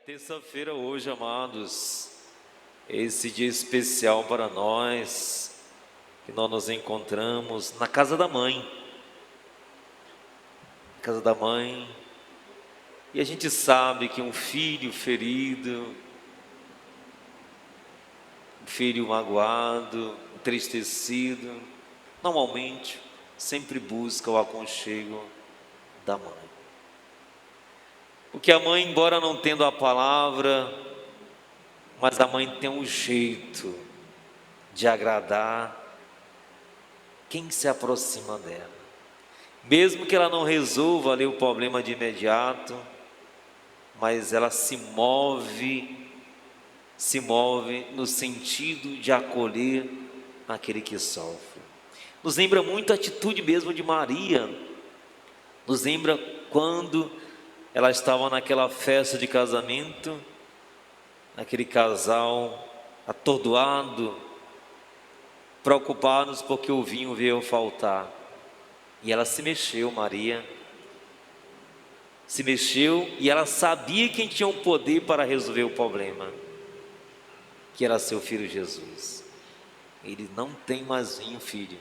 Terça-feira hoje, amados, esse dia especial para nós, que nós nos encontramos na casa da mãe, e a gente sabe que um filho ferido, um filho magoado, entristecido, normalmente sempre busca o aconchego da mãe. Porque a mãe, embora não tendo a palavra, mas a mãe tem um jeito de agradar quem se aproxima dela. Mesmo que ela não resolva ali o problema de imediato, mas ela se move no sentido de acolher aquele que sofre. Nos lembra muito a atitude mesmo de Maria, nos lembra quando ela estava naquela festa de casamento, aquele casal atordoado, preocupados porque o vinho veio faltar. E ela se mexeu, Maria, se mexeu, e ela sabia quem tinha o poder para resolver o problema, que era seu filho Jesus. Ele não tem mais vinho, filho.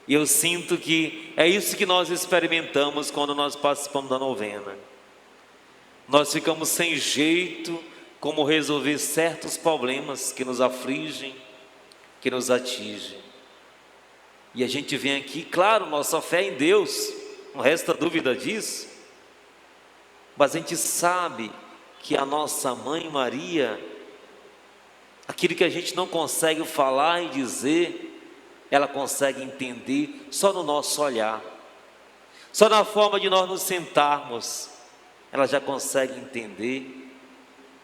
E eu sinto que é isso que nós experimentamos quando nós participamos da novena. Nós ficamos sem jeito como resolver certos problemas que nos afligem, que nos atingem. E a gente vem aqui, claro, nossa fé é em Deus, não resta dúvida disso. Mas a gente sabe que a nossa mãe Maria, aquilo que a gente não consegue falar e dizer, ela consegue entender só no nosso olhar, só na forma de nós nos sentarmos, ela já consegue entender,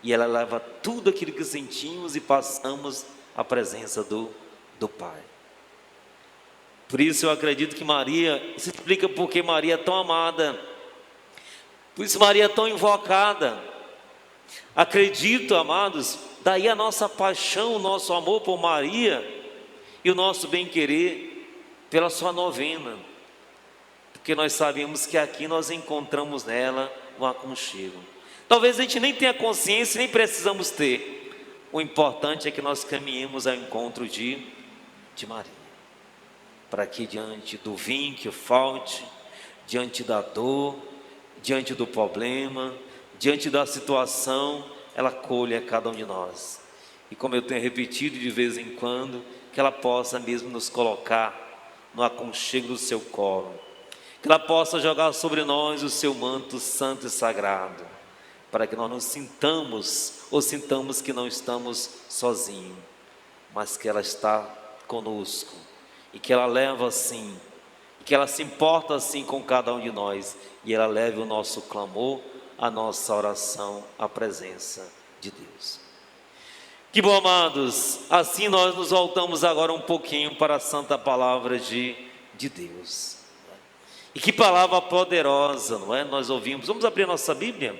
e ela leva tudo aquilo que sentimos e passamos à presença do Pai. Por isso eu acredito que Maria, isso explica porque Maria é tão amada, por isso Maria é tão invocada. Acredito, amados, daí a nossa paixão, o nosso amor por Maria e o nosso bem-querer pela sua novena, porque nós sabemos que aqui nós encontramos nela um aconchego. Talvez a gente nem tenha consciência, nem precisamos ter. O importante é que nós caminhemos ao encontro de Maria, para que diante do vinho que falte, diante da dor, diante do problema, diante da situação, ela acolha cada um de nós. E como eu tenho repetido de vez em quando, que ela possa mesmo nos colocar no aconchego do seu colo, que ela possa jogar sobre nós o seu manto santo e sagrado, para que nós nos sintamos que não estamos sozinhos, mas que ela está conosco, e que ela leva assim, e que ela se importa assim com cada um de nós, e ela leve o nosso clamor, a nossa oração à presença de Deus. Que bom, amados, assim nós nos voltamos agora um pouquinho para a santa palavra de Deus. E que palavra poderosa, não é? Nós ouvimos. Vamos abrir a nossa Bíblia?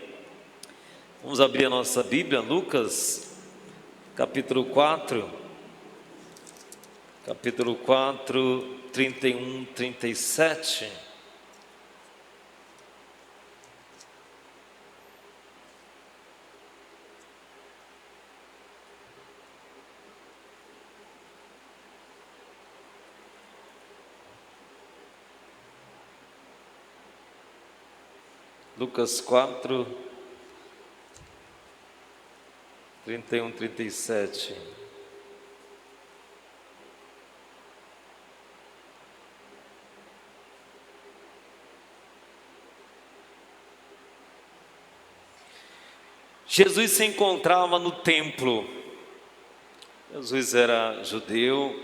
Vamos abrir a nossa Bíblia, Lucas, capítulo 4, 31, 37. Lucas 4, 31, 37. Jesus se encontrava no templo. Jesus era judeu,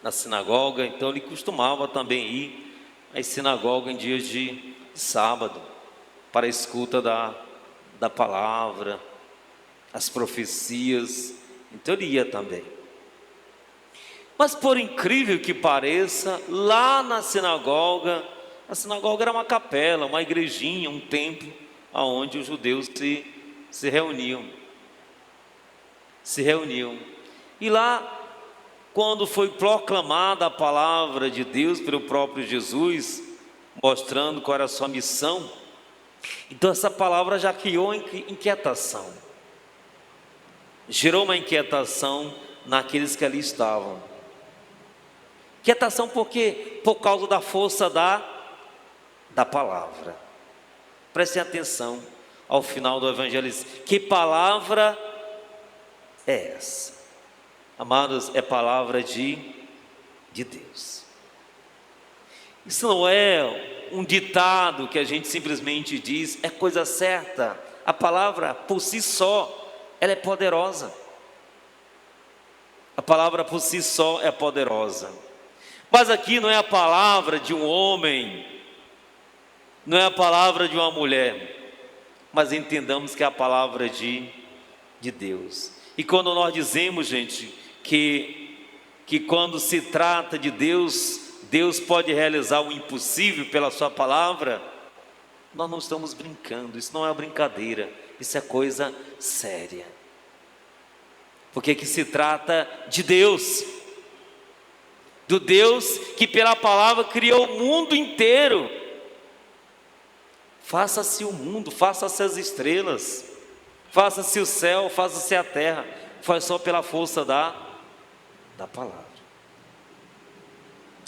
na sinagoga, então ele costumava também ir à sinagoga em dias de sábado, para a escuta da palavra, as profecias, então ele ia também. Mas por incrível que pareça, lá na sinagoga, a sinagoga era uma capela, uma igrejinha, um templo, onde os judeus se reuniam. E lá, quando foi proclamada a palavra de Deus pelo próprio Jesus, mostrando qual era a sua missão, Então essa palavra já criou inquietação, gerou uma inquietação naqueles que ali estavam. Inquietação por quê? Por causa da força da palavra. Prestem atenção ao final do Evangelho. Que palavra é essa? Amados, é palavra de Deus. Isso não é um ditado que a gente simplesmente diz, é coisa certa. A palavra por si só, ela é poderosa. A palavra por si só é poderosa. Mas aqui não é a palavra de um homem, não é a palavra de uma mulher, mas entendamos que é a palavra de Deus. E quando nós dizemos, gente, que quando se trata de Deus, Deus pode realizar o impossível pela sua palavra, nós não estamos brincando, isso não é brincadeira, isso é coisa séria. Porque aqui se trata de Deus, do Deus que pela palavra criou o mundo inteiro. Faça-se o mundo, faça-se as estrelas, faça-se o céu, faça-se a terra. Foi só pela força da palavra.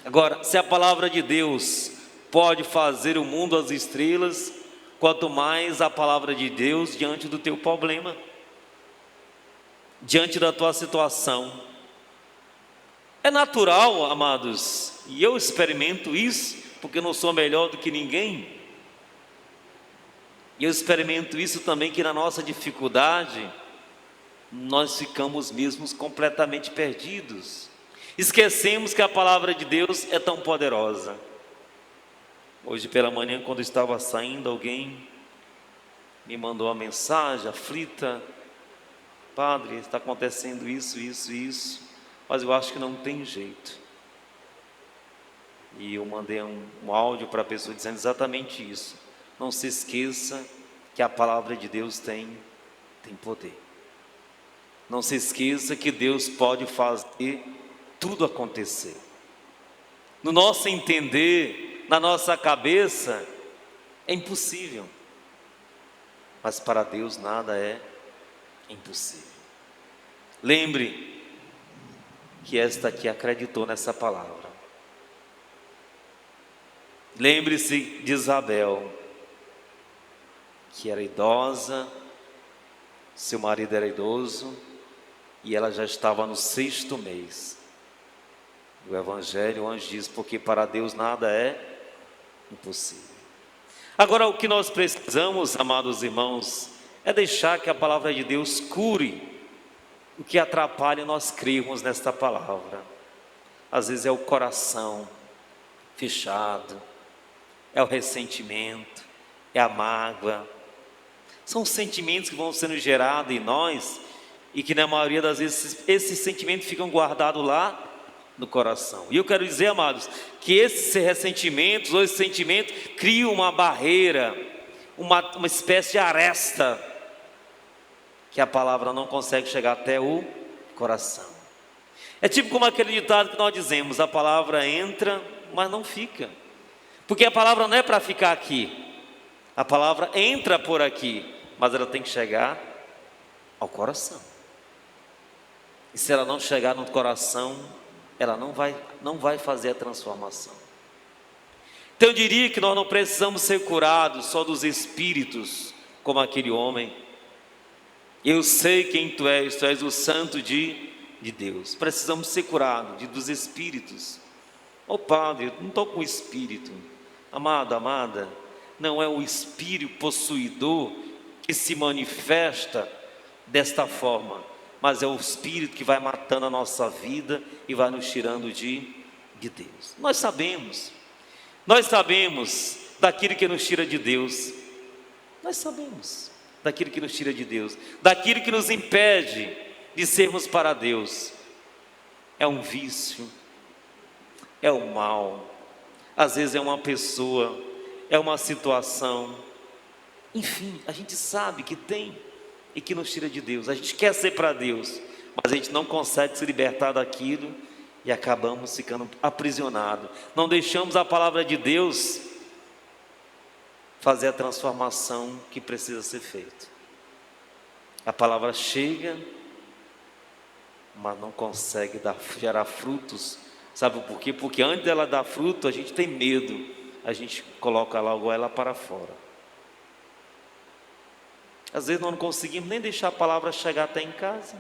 Agora, se a palavra de Deus pode fazer o mundo, as estrelas, quanto mais a palavra de Deus diante do teu problema, diante da tua situação. É natural, amados, e eu experimento isso, porque eu não sou melhor do que ninguém. E eu experimento isso também, que na nossa dificuldade, nós ficamos mesmos completamente perdidos. Esquecemos que a palavra de Deus é tão poderosa. Hoje pela manhã, quando eu estava saindo, alguém me mandou uma mensagem aflita: Padre, está acontecendo isso, mas eu acho que não tem jeito. E eu mandei um áudio para a pessoa dizendo exatamente isso. Não se esqueça que a palavra de Deus tem poder. Não se esqueça que Deus pode fazer tudo acontecer. No nosso entender, na nossa cabeça, é impossível. Mas para Deus nada é impossível. Lembre que esta aqui acreditou nessa palavra. Lembre-se de Isabel, que era idosa, seu marido era idoso, e ela já estava no 6º mês. O Evangelho, o anjo diz, porque para Deus nada é impossível. Agora, o que nós precisamos, amados irmãos, é deixar que a palavra de Deus cure o que atrapalha nós crermos nesta palavra. Às vezes é o coração fechado, é o ressentimento, é a mágoa. São sentimentos que vão sendo gerados em nós e que na maioria das vezes esses sentimentos ficam guardados lá no coração. E eu quero dizer, amados, que esses ressentimentos ou esse sentimento criam uma barreira, uma espécie de aresta, que a palavra não consegue chegar até o coração. É tipo como aquele ditado que nós dizemos: a palavra entra, mas não fica. Porque a palavra não é para ficar aqui. A palavra entra por aqui, mas ela tem que chegar ao coração. E se ela não chegar no coração, ela não vai fazer a transformação. Então eu diria que nós não precisamos ser curados só dos espíritos, como aquele homem. Eu sei quem tu és o santo de Deus. Precisamos ser curados dos espíritos. Padre, eu não estou com o espírito. Amado, amada, não é o espírito possuidor que se manifesta desta forma, mas é o espírito que vai matando a nossa vida e vai nos tirando de Deus. Nós sabemos daquilo que nos tira de Deus. Nós sabemos daquilo que nos tira de Deus, daquilo que nos impede de sermos para Deus. É um vício, é o mal, às vezes é uma pessoa, é uma situação, enfim, a gente sabe que tem e que nos tira de Deus. A gente quer ser para Deus, mas a gente não consegue se libertar daquilo e acabamos ficando aprisionados. Não deixamos a palavra de Deus fazer a transformação que precisa ser feita. A palavra chega, mas não consegue gerar frutos. Sabe por quê? Porque antes dela dar fruto, a gente tem medo, a gente coloca logo ela para fora. Às vezes nós não conseguimos nem deixar a palavra chegar até em casa.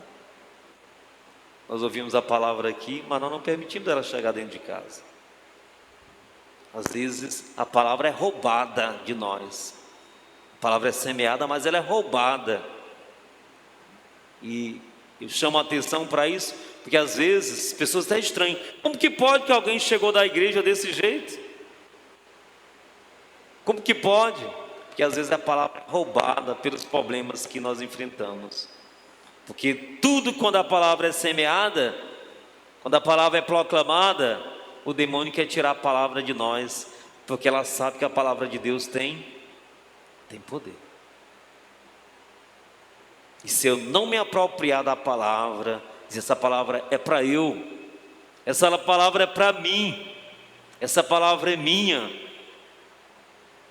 Nós ouvimos a palavra aqui, mas nós não permitimos ela chegar dentro de casa. Às vezes a palavra é roubada de nós. A palavra é semeada, mas ela é roubada. E eu chamo a atenção para isso, porque às vezes as pessoas até estranham. Como que pode que alguém chegou da igreja desse jeito? Como que pode? Porque às vezes a palavra é roubada pelos problemas que nós enfrentamos. Porque tudo quando a palavra é semeada, quando a palavra é proclamada, o demônio quer tirar a palavra de nós, porque ela sabe que a palavra de Deus tem poder. E se eu não me apropriar da palavra, dizer essa palavra é para eu, essa palavra é para mim, essa palavra é minha,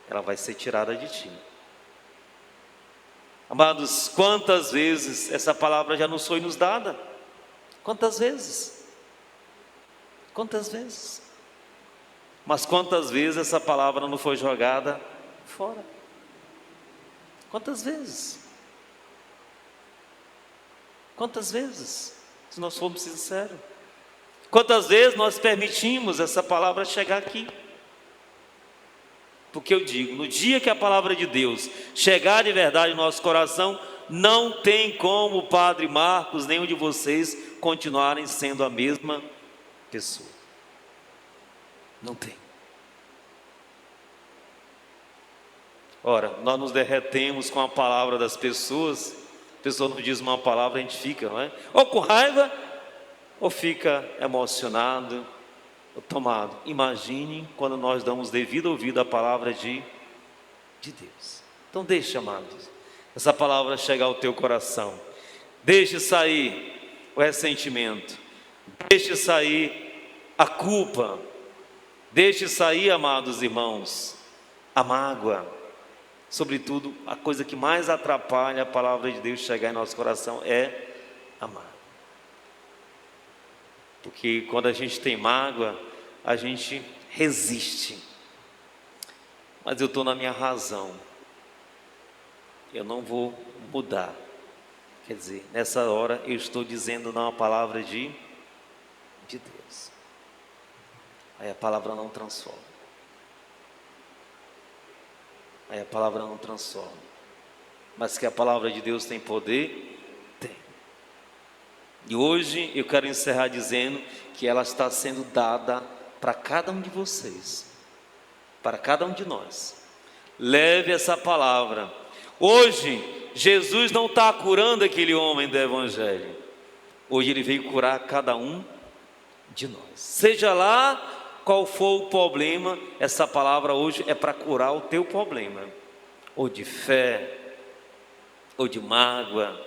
ela vai ser tirada de ti. Amados, quantas vezes essa palavra já nos foi nos dada? Quantas vezes? Quantas vezes? Mas quantas vezes essa palavra não foi jogada fora? Quantas vezes? Quantas vezes? Se nós formos sinceros. Quantas vezes nós permitimos essa palavra chegar aqui? Porque eu digo, no dia que a palavra de Deus chegar de verdade no nosso coração, não tem como o Padre Marcos, nenhum de vocês, continuarem sendo a mesma pessoa. Não tem. Ora, nós nos derretemos com a palavra das pessoas. A pessoa não diz uma palavra, a gente fica, não é? Ou com raiva, ou fica emocionado, ou tomado. Imagine quando nós damos devido ouvido à palavra de Deus. Então deixe, amados, essa palavra chegar ao teu coração. Deixe sair o ressentimento. Deixe sair a culpa. Deixe sair, amados irmãos, a mágoa. Sobretudo, a coisa que mais atrapalha a palavra de Deus chegar em nosso coração é a mágoa. Porque quando a gente tem mágoa, a gente resiste. Mas eu estou na minha razão. Eu não vou mudar. Quer dizer, nessa hora eu estou dizendo não a palavra de Deus. Aí a palavra não transforma. Aí a palavra não transforma. Mas que a palavra de Deus tem poder? Tem. E hoje eu quero encerrar dizendo que ela está sendo dada para cada um de vocês, para cada um de nós. Leve essa palavra. Hoje Jesus não está curando aquele homem do Evangelho. Hoje Ele veio curar cada um de nós. Seja lá qual for o problema, essa palavra hoje é para curar o teu problema, ou de fé, ou de mágoa,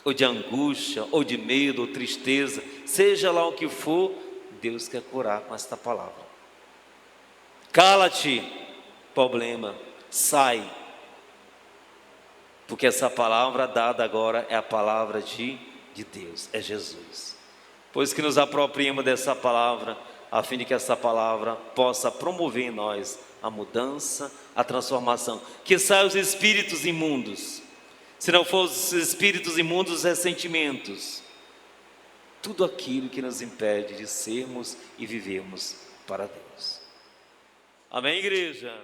ou de angústia, ou de medo, ou tristeza, seja lá o que for, Deus quer curar com esta palavra. Cala-te, problema, sai, porque essa palavra dada agora é a palavra de Deus, é Jesus. Pois que nos apropriemos dessa palavra, a fim de que essa palavra possa promover em nós a mudança, a transformação. Que saiam os espíritos imundos. Se não fossem os espíritos imundos, os ressentimentos. Tudo aquilo que nos impede de sermos e vivermos para Deus. Amém, igreja?